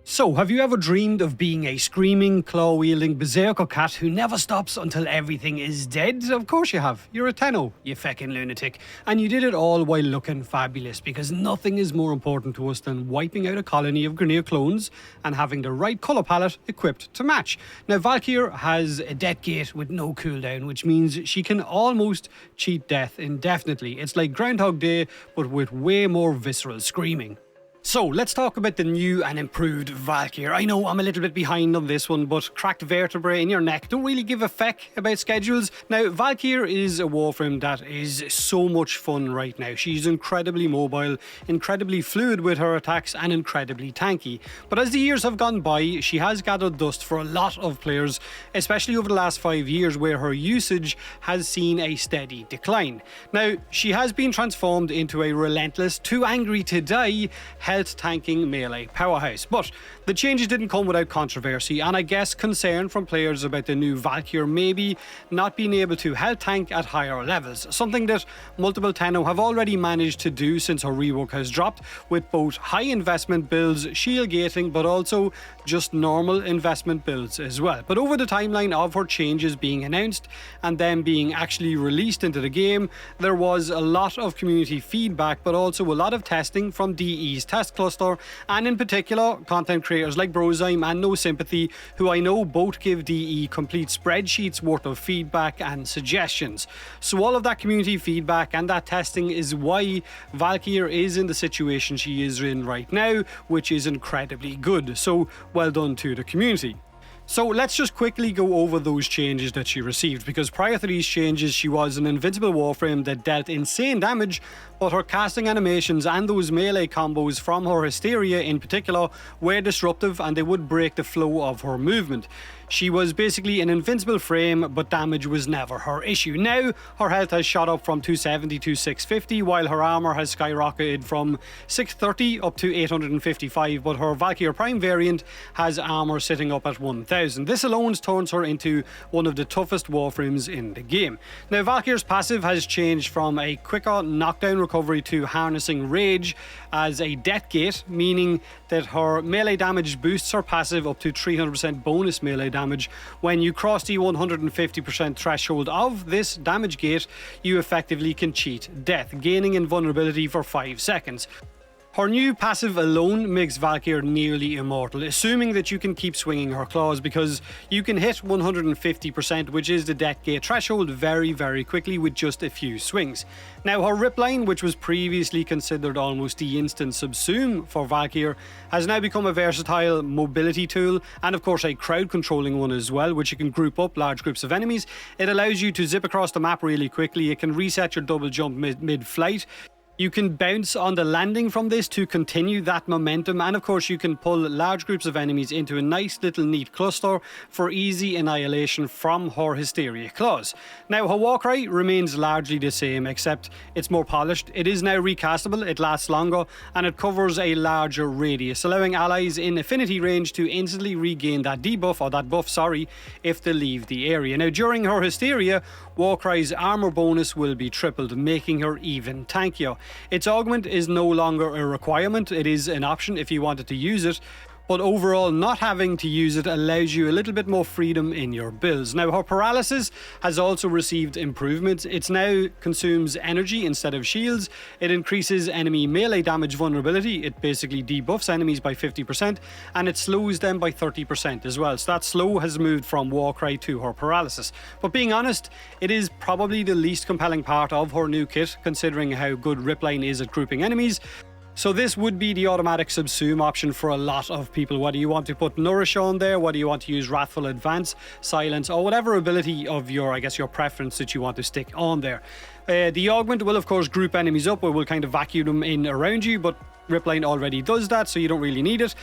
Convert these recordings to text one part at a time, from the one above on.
So, have you ever dreamed of being a screaming, claw-wielding Berserker cat who never stops until everything is dead? Of course you have. You're a Tenno, you feckin' lunatic. And you did it all while looking fabulous, because nothing is more important to us than wiping out a colony of Grineer clones and having the right colour palette equipped to match. Now, Valkyr has a death gate with no cooldown, which means she can almost cheat death indefinitely. It's like Groundhog Day, but with way more visceral screaming. So, let's talk about the new and improved Valkyr. I know I'm a little bit behind on this one, but cracked vertebrae in your neck don't really give a feck about schedules. Now, Valkyr is a Warframe that is so much fun right now. She's incredibly mobile, incredibly fluid with her attacks, and incredibly tanky. But as the years have gone by, she has gathered dust for a lot of players, especially over the last 5 years, where her usage has seen a steady decline. Now, she has been transformed into a relentless, too angry to die, health tanking melee powerhouse. But the changes didn't come without controversy, and I guess concern from players about the new Valkyr maybe not being able to health tank at higher levels, something that multiple Tenno have already managed to do since her rework has dropped, with both high investment builds, shield gating, but also just normal investment builds as well. But over the timeline of her changes being announced and then being actually released into the game, there was a lot of community feedback, but also a lot of testing from DE's test cluster, and in particular content creators like Brozyme and No Sympathy, who I know both give DE complete spreadsheets worth of feedback and suggestions. So all of that community feedback and that testing is why Valkyr is in the situation she is in right now, which is incredibly good. So well done to the community. So let's just quickly go over those changes that she received, because prior to these changes she was an invincible Warframe that dealt insane damage, but her casting animations and those melee combos from her Hysteria in particular were disruptive and they would break the flow of her movement. She was basically an invincible frame, but damage was never her issue. Now, her health has shot up from 270 to 650, while her armor has skyrocketed from 630 up to 855, but her Valkyr Prime variant has armor sitting up at 1000. This alone turns her into one of the toughest Warframes in the game. Now, Valkyr's passive has changed from a quicker knockdown recovery to harnessing rage as a death gate, meaning that her melee damage boosts her passive up to 300% bonus melee damage. When you cross the 150% threshold of this damage gate, you effectively can cheat death, gaining invulnerability for 5 seconds. Her new passive alone makes Valkyr nearly immortal, assuming that you can keep swinging her claws, because you can hit 150%, which is the death gate threshold, very quickly with just a few swings. Now, her Ripline, which was previously considered almost the instant subsume for Valkyr, has now become a versatile mobility tool, and of course a crowd controlling one as well, which you can group up large groups of enemies. It allows you to zip across the map really quickly. It can reset your double jump mid-flight. You can bounce on the landing from this to continue that momentum, and of course you can pull large groups of enemies into a nice little neat cluster for easy annihilation from her Hysteria claws. Now, her Warcry remains largely the same, except it's more polished. It is now recastable, it lasts longer, and it covers a larger radius, allowing allies in affinity range to instantly regain that debuff, or that buff, sorry, if they leave the area. Now, during her Hysteria, Warcry's armor bonus will be tripled, making her even tankier. Its augment is no longer a requirement, it is an option if you wanted to use it, but overall not having to use it allows you a little bit more freedom in your builds. Now, her Paralysis has also received improvements. It now consumes energy instead of shields. It increases enemy melee damage vulnerability. It basically debuffs enemies by 50%, and it slows them by 30% as well. So that slow has moved from Warcry to her Paralysis. But being honest, it is probably the least compelling part of her new kit, considering how good Ripline is at grouping enemies. So this would be the automatic subsume option for a lot of people, whether you want to put Nourish on there, whether you want to use Wrathful Advance, Silence, or whatever ability of your, I guess, your preference that you want to stick on there. The augment will of course group enemies up, or will kind of vacuum them in around you, but Ripline already does that, so you don't really need it.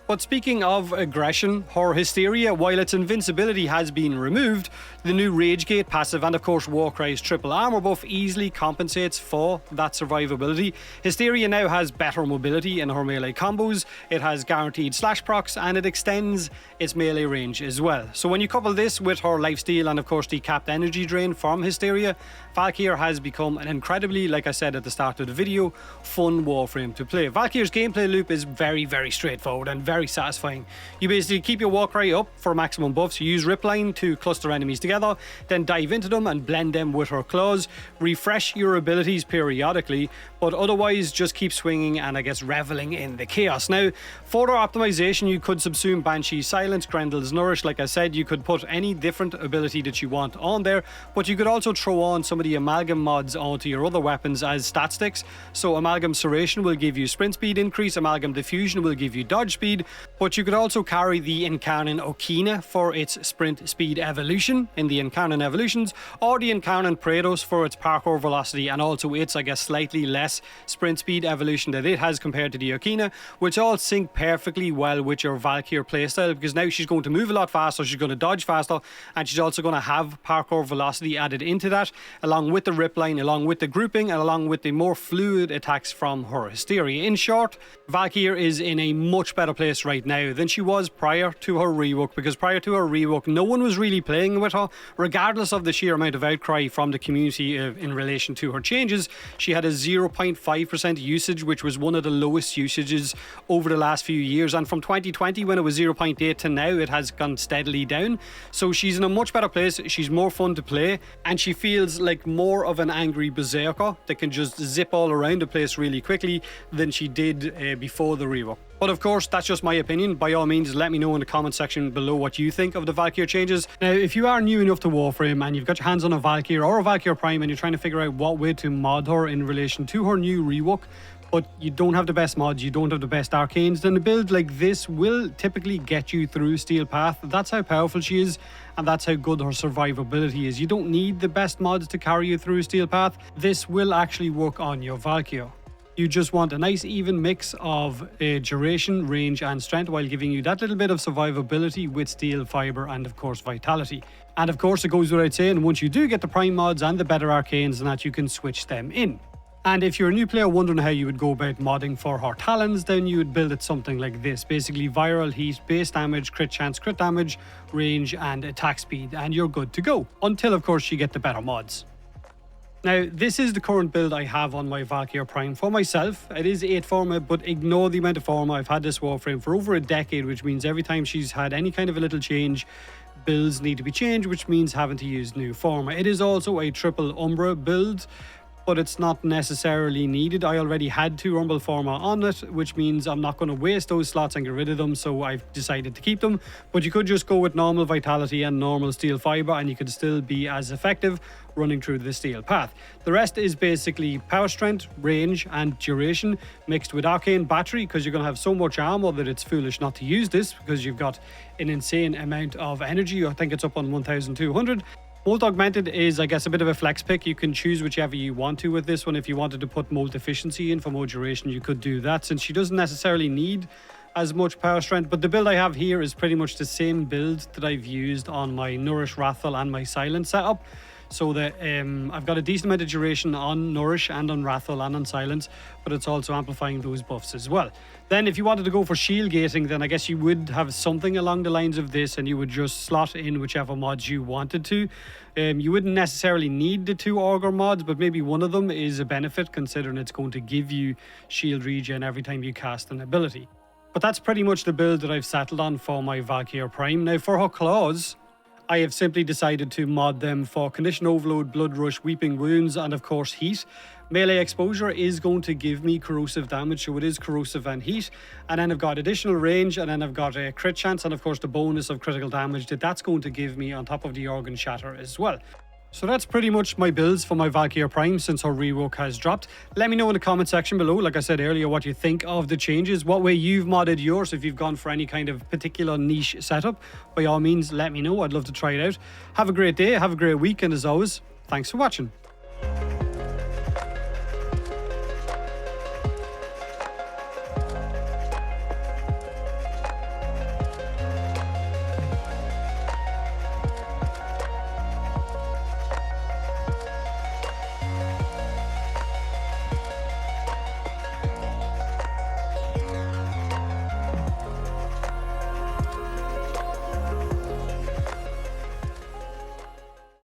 But speaking of aggression, her Hysteria, while its invincibility has been removed, the new Rage Gate passive and of course Warcry's triple armor buff easily compensates for that survivability. Hysteria now has better mobility in her melee combos, it has guaranteed slash procs, and it extends its melee range as well. So when you couple this with her lifesteal and of course the capped energy drain from Hysteria, Valkyr has become an incredibly, like I said at the start of the video, fun Warframe to play. Valkyr's gameplay loop is very straightforward and very very satisfying. You basically keep your Warcry up for maximum buffs, you use Ripline to cluster enemies together, then dive into them and blend them with her claws, refresh your abilities periodically, but otherwise just keep swinging and I guess reveling in the chaos. Now, further optimization, you could subsume Banshee's Silence, Grendel's Nourish. Like I said, you could put any different ability that you want on there, but you could also throw on some of the Amalgam mods onto your other weapons as stat sticks. So Amalgam Serration will give you sprint speed increase, Amalgam Diffusion will give you dodge speed, but you could also carry the Incarnon Okina for its sprint speed evolution in the Incarnon Evolutions, or the Incarnon Praetos for its parkour velocity and also its, I guess, slightly less sprint speed evolution that it has compared to the Okina, which all sync perfectly well with your Valkyr playstyle, because now she's going to move a lot faster, she's going to dodge faster, and she's also going to have parkour velocity added into that, along with the Ripline, along with the grouping, and along with the more fluid attacks from her Hysteria. In short, Valkyr is in a much better place right now than she was prior to her rework, because prior to her rework, no one was really playing with her, regardless of the sheer amount of outcry from the community in relation to her changes. She had a 0.5% usage, which was one of the lowest usages over the last few years, and from 2020 when it was 0.8 to now it has gone steadily down. So she's in a much better place, she's more fun to play, and she feels like more of an angry berserker that can just zip all around the place really quickly than she did before the rework. But of course, that's just my opinion. By all means, let me know in the comment section below what you think of the Valkyr changes. Now, if you are new enough to Warframe and you've got your hands on a Valkyr or a Valkyr Prime and you're trying to figure out what way to mod her in relation to her new rework, but you don't have the best mods, you don't have the best arcanes, then a build like this will typically get you through Steel Path. That's how powerful she is, and that's how good her survivability is. You don't need the best mods to carry you through Steel Path. This will actually work on your Valkyr. You just want a nice even mix of duration, range and strength while giving you that little bit of survivability with steel, fibre and of course vitality. And of course it goes without saying, once you do get the prime mods and the better arcanes, and that you can switch them in. And if you're a new player wondering how you would go about modding for her talons, then you would build it something like this. Basically viral, heat, base damage, crit chance, crit damage, range and attack speed, and you're good to go. Until of course you get the better mods. Now, this is the current build I have on my Valkyr Prime for myself. It is 8 forma, but ignore the amount of forma. I've had this Warframe for over a decade, which means every time she's had any kind of a little change, builds need to be changed, which means having to use new forma. It is also a triple Umbra build, but it's not necessarily needed. I already had 2 Rumble Forma on it, which means I'm not going to waste those slots and get rid of them, so I've decided to keep them. But you could just go with normal Vitality and normal Steel Fibre, and you could still be as effective running through the Steel Path. The rest is basically Power Strength, Range and Duration, mixed with Arcane Battery, because you're going to have so much armor that it's foolish not to use this, because you've got an insane amount of energy. I think it's up on 1200. Molt Augmented is, I guess, a bit of a flex pick. You can choose whichever you want to with this one. If you wanted to put Molt Efficiency in for more duration, you could do that, since she doesn't necessarily need as much power strength. But the build I have here is pretty much the same build that I've used on my Nourish, Wrathful and my Silence setup. So that I've got a decent amount of duration on Nourish and on Wrathful and on Silence, but it's also amplifying those buffs as well. Then if you wanted to go for shield gating, then I guess you would have something along the lines of this, and you would just slot in whichever mods you wanted to. You wouldn't necessarily need the 2 Augur mods, but maybe one of them is a benefit, considering it's going to give you shield regen every time you cast an ability. But that's pretty much the build that I've settled on for my Valkyr Prime. Now for her claws, I have simply decided to mod them for Condition Overload, Blood Rush, Weeping Wounds, and of course Heat. Melee exposure is going to give me corrosive damage, so it is corrosive and heat. And then I've got additional range, and then I've got a crit chance, and of course the bonus of critical damage that's going to give me on top of the Organ Shatter as well. So that's pretty much my builds for my Valkyr Prime since her rework has dropped. Let me know in the comment section below, like I said earlier, what you think of the changes, what way you've modded yours, if you've gone for any kind of particular niche setup. By all means, let me know. I'd love to try it out. Have a great day, have a great week, and as always, thanks for watching.